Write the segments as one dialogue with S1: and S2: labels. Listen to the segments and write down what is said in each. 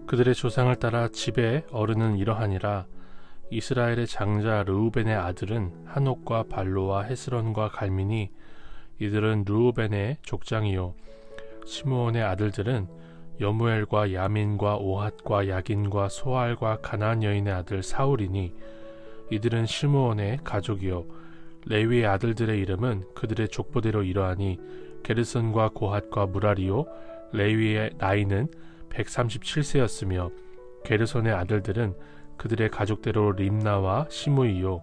S1: 그들의 조상을 따라 집의 어른은 이러하니라. 이스라엘의 장자 르우벤의 아들은 한옥과 발로와 헤스론과 갈미니. 이들은 르우벤의 족장이요. 시므온의 아들들은 여무엘과 야민과 오핫과 야긴과 소알과 가나안 여인의 아들 사울이니. 이들은 시므온의 가족이요. 레위의 아들들의 이름은 그들의 족보대로 이러하니 게르손과 고핫과 무라리요. 레위의 나이는 137세였으며 게르손의 아들들은 그들의 가족대로 림나와 시므이요.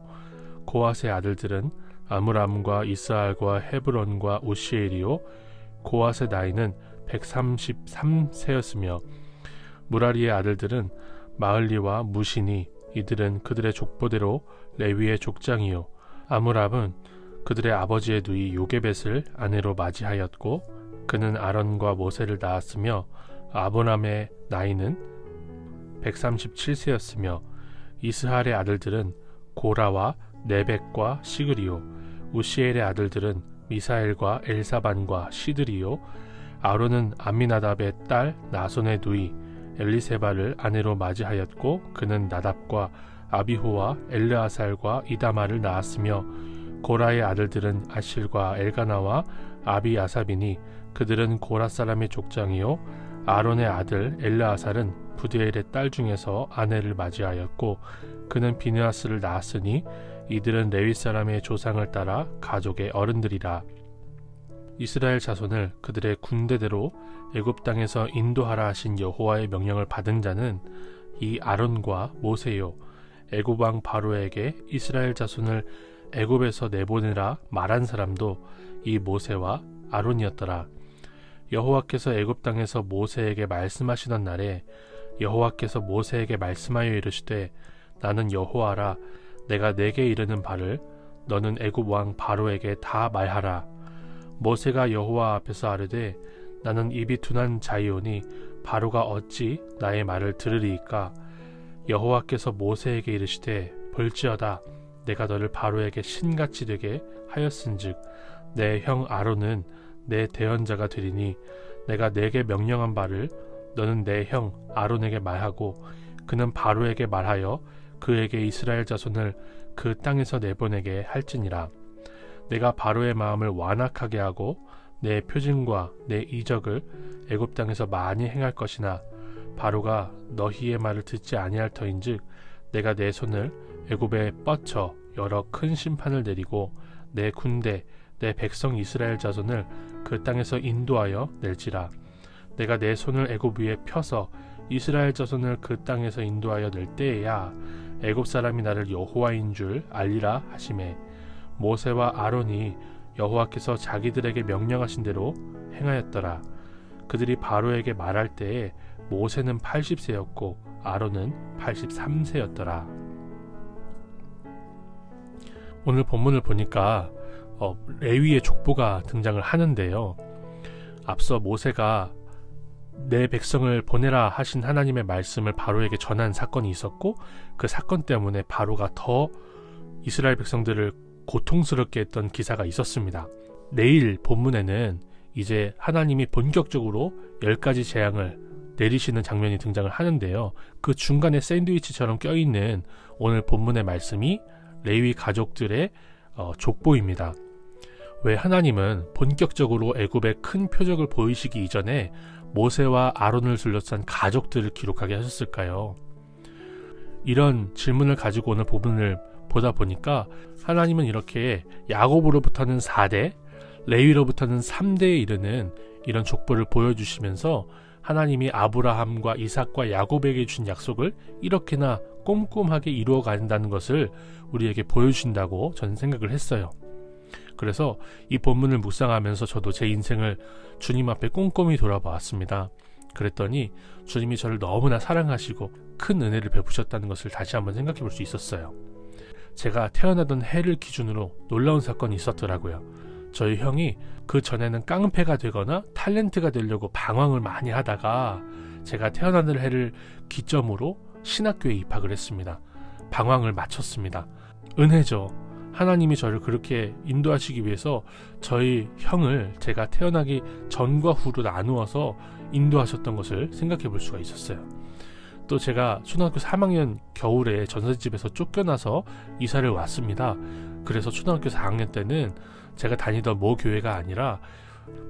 S1: 고핫의 아들들은 아므람과 이스알과 헤브론과 우시엘이요. 고핫의 나이는 133세였으며 무라리의 아들들은 마을리와 무시니. 이들은 그들의 족보대로 레위의 족장이요. 아므람은 그들의 아버지의 누이 요게벳을 아내로 맞이하였고 그는 아론과 모세를 낳았으며 아브람의 나이는 137세였으며 이스할의 아들들은 고라와 네벡과 시그리요. 우시엘의 아들들은 미사엘과 엘사반과 시드리요. 아론은 암미나답의 딸 나손의 누이 엘리세바를 아내로 맞이하였고 그는 나답과 아비후와 엘르아살과 이다마를 낳았으며 고라의 아들들은 아실과 엘가나와 아비아삽이니. 그들은 고라 사람의 족장이요. 아론의 아들 엘르아살은 부디엘의 딸 중에서 아내를 맞이하였고 그는 비느하스를 낳았으니. 이들은 레위 사람의 조상을 따라 가족의 어른들이라. 이스라엘 자손을 그들의 군대대로 애굽 땅에서 인도하라 하신 여호와의 명령을 받은 자는 이 아론과 모세요. 애굽 왕 바로에게 이스라엘 자손을 애굽에서 내보내라 말한 사람도 이 모세와 아론이었더라. 여호와께서 애굽 땅에서 모세에게 말씀하시던 날에 여호와께서 모세에게 말씀하여 이르시되 나는 여호와라. 내가 내게 이르는 바를 너는 애굽 왕 바로에게 다 말하라. 모세가 여호와 앞에서 아뢰되 나는 입이 둔한 자이오니 바로가 어찌 나의 말을 들으리이까. 여호와께서 모세에게 이르시되 볼지어다 내가 너를 바로에게 신같이 되게 하였은즉 내 형 아론은 내 대언자가 되리니 내가 내게 명령한 바를 너는 내 형 아론에게 말하고 그는 바로에게 말하여 그에게 이스라엘 자손을 그 땅에서 내보내게 할지니라. 내가 바로의 마음을 완악하게 하고 내 표징과 내 이적을 애굽 땅에서 많이 행할 것이나 바로가 너희의 말을 듣지 아니할 터인즉 내가 내 손을 애굽에 뻗쳐 여러 큰 심판을 내리고 내 군대 내 백성 이스라엘 자손을 그 땅에서 인도하여 낼지라. 내가 내 손을 애굽 위에 펴서 이스라엘 자손을 그 땅에서 인도하여 낼 때에야 애굽 사람이 나를 여호와인 줄 알리라 하시매 모세와 아론이 여호와께서 자기들에게 명령하신 대로 행하였더라. 그들이 바로에게 말할 때에 모세는 80세였고 아론은 83세였더라. 오늘 본문을 보니까 레위의 족보가 등장을 하는데요. 앞서 모세가 내 백성을 보내라 하신 하나님의 말씀을 바로에게 전한 사건이 있었고 그 사건 때문에 바로가 더 이스라엘 백성들을 고통스럽게 했던 기사가 있었습니다. 내일 본문에는 이제 하나님이 본격적으로 10가지 재앙을 내리시는 장면이 등장을 하는데요. 그 중간에 샌드위치처럼 껴있는 오늘 본문의 말씀이 레위 가족들의 족보입니다. 왜 하나님은 본격적으로 애굽의 큰 표적을 보이시기 이전에 모세와 아론을 둘러싼 가족들을 기록하게 하셨을까요? 이런 질문을 가지고 오늘 본문을 보다 보니까 하나님은 이렇게 야곱으로부터는 4대, 레위로부터는 3대에 이르는 이런 족보를 보여주시면서 하나님이 아브라함과 이삭과 야곱에게 준 약속을 이렇게나 꼼꼼하게 이루어 간다는 것을 우리에게 보여주신다고 저는 생각을 했어요. 그래서 이 본문을 묵상하면서 저도 제 인생을 주님 앞에 꼼꼼히 돌아보았습니다. 그랬더니 주님이 저를 너무나 사랑하시고 큰 은혜를 베푸셨다는 것을 다시 한번 생각해 볼 수 있었어요. 제가 태어나던 해를 기준으로 놀라운 사건이 있었더라고요. 저희 형이 그 전에는 깡패가 되거나 탤런트가 되려고 방황을 많이 하다가 제가 태어나는 해를 기점으로 신학교에 입학을 했습니다. 방황을 마쳤습니다. 은혜죠. 하나님이 저를 그렇게 인도하시기 위해서 저희 형을 제가 태어나기 전과 후로 나누어서 인도하셨던 것을 생각해 볼 수가 있었어요. 또 제가 초등학교 3학년 겨울에 전셋집에서 쫓겨나서 이사를 왔습니다. 그래서 초등학교 4학년 때는 제가 다니던 모 교회가 아니라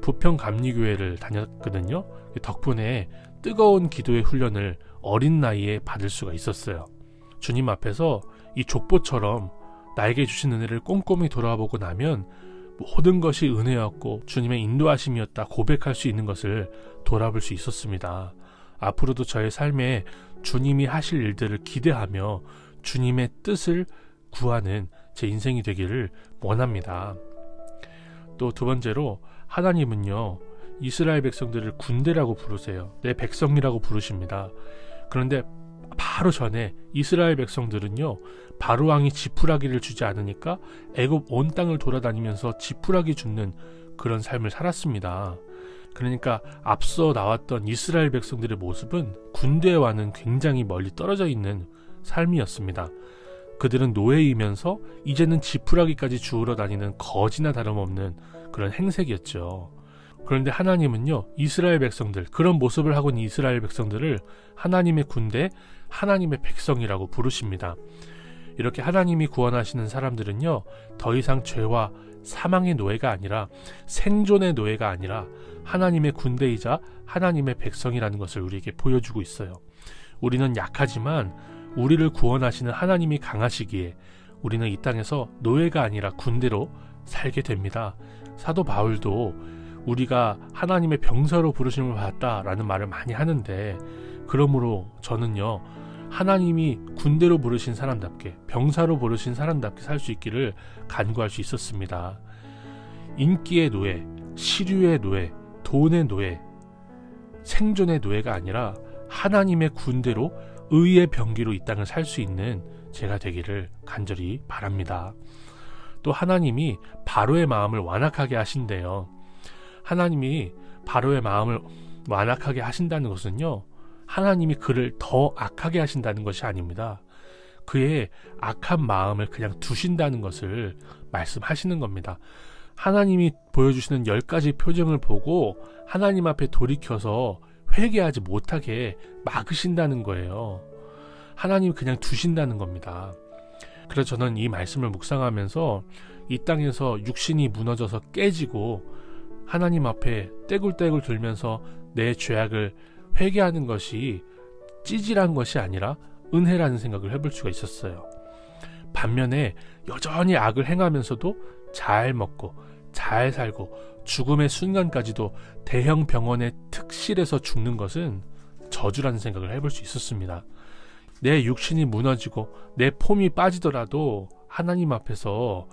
S1: 부평감리교회를 다녔거든요. 덕분에 뜨거운 기도의 훈련을 어린 나이에 받을 수가 있었어요. 주님 앞에서 이 족보처럼 나에게 주신 은혜를 꼼꼼히 돌아보고 나면 모든 것이 은혜였고 주님의 인도하심이었다 고백할 수 있는 것을 돌아볼 수 있었습니다. 앞으로도 저의 삶에 주님이 하실 일들을 기대하며 주님의 뜻을 구하는 제 인생이 되기를 원합니다. 또 두 번째로, 하나님은요, 이스라엘 백성들을 군대라고 부르세요. 내 백성이라고 부르십니다. 그런데 바로 전에 이스라엘 백성들은요, 바로 왕이 지푸라기를 주지 않으니까 애굽 온 땅을 돌아다니면서 지푸라기 줍는 그런 삶을 살았습니다. 그러니까 앞서 나왔던 이스라엘 백성들의 모습은 군대와는 굉장히 멀리 떨어져 있는 삶이었습니다. 그들은 노예이면서 이제는 지푸라기까지 주우러 다니는 거지나 다름없는 그런 행색이었죠. 그런데 하나님은요, 이스라엘 백성들, 그런 모습을 하고 있는 이스라엘 백성들을 하나님의 군대, 하나님의 백성이라고 부르십니다. 이렇게 하나님이 구원하시는 사람들은요, 더 이상 죄와 사망의 노예가 아니라 생존의 노예가 아니라 하나님의 군대이자 하나님의 백성이라는 것을 우리에게 보여주고 있어요. 우리는 약하지만 우리를 구원하시는 하나님이 강하시기에 우리는 이 땅에서 노예가 아니라 군대로 살게 됩니다. 사도 바울도 우리가 하나님의 병사로 부르심을 받았다라는 말을 많이 하는데, 그러므로 저는요, 하나님이 군대로 부르신 사람답게, 병사로 부르신 사람답게 살 수 있기를 간구할 수 있었습니다. 인기의 노예, 시류의 노예, 돈의 노예, 생존의 노예가 아니라 하나님의 군대로 의의 병기로 이 땅을 살 수 있는 제가 되기를 간절히 바랍니다. 또 하나님이 바로의 마음을 완악하게 하신대요. 하나님이 바로의 마음을 완악하게 하신다는 것은요, 하나님이 그를 더 악하게 하신다는 것이 아닙니다. 그의 악한 마음을 그냥 두신다는 것을 말씀하시는 겁니다. 하나님이 보여주시는 10가지 표정을 보고 하나님 앞에 돌이켜서 회개하지 못하게 막으신다는 거예요. 하나님이 그냥 두신다는 겁니다. 그래서 저는 이 말씀을 묵상하면서 이 땅에서 육신이 무너져서 깨지고 하나님 앞에 떼굴떼굴 들면서 내 죄악을 회개하는 것이 찌질한 것이 아니라 은혜라는 생각을 해볼 수가 있었어요. 반면에 여전히 악을 행하면서도 잘 먹고 잘 살고 죽음의 순간까지도 대형 병원의 특실에서 죽는 것은 저주라는 생각을 해볼 수 있었습니다. 내 육신이 무너지고 내 폼이 빠지더라도 하나님 앞에서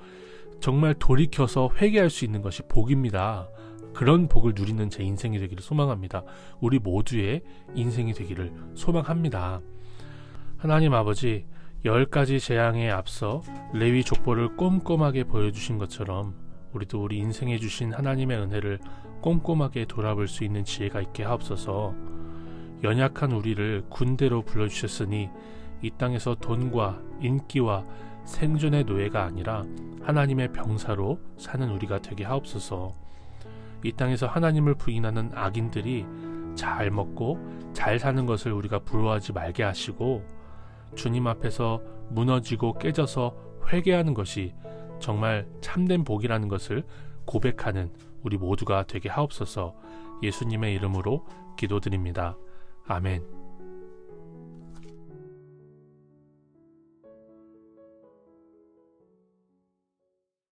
S1: 정말 돌이켜서 회개할 수 있는 것이 복입니다. 그런 복을 누리는 제 인생이 되기를 소망합니다. 우리 모두의 인생이 되기를 소망합니다. 하나님 아버지, 10가지 재앙에 앞서 레위 족보를 꼼꼼하게 보여주신 것처럼 우리도 우리 인생에 주신 하나님의 은혜를 꼼꼼하게 돌아볼 수 있는 지혜가 있게 하옵소서. 연약한 우리를 군대로 불러주셨으니 이 땅에서 돈과 인기와 생존의 노예가 아니라 하나님의 병사로 사는 우리가 되게 하옵소서. 이 땅에서 하나님을 부인하는 악인들이 잘 먹고 잘 사는 것을 우리가 부러워하지 말게 하시고, 주님 앞에서 무너지고 깨져서 회개하는 것이 정말 참된 복이라는 것을 고백하는 우리 모두가 되게 하옵소서. 예수님의 이름으로 기도드립니다. 아멘.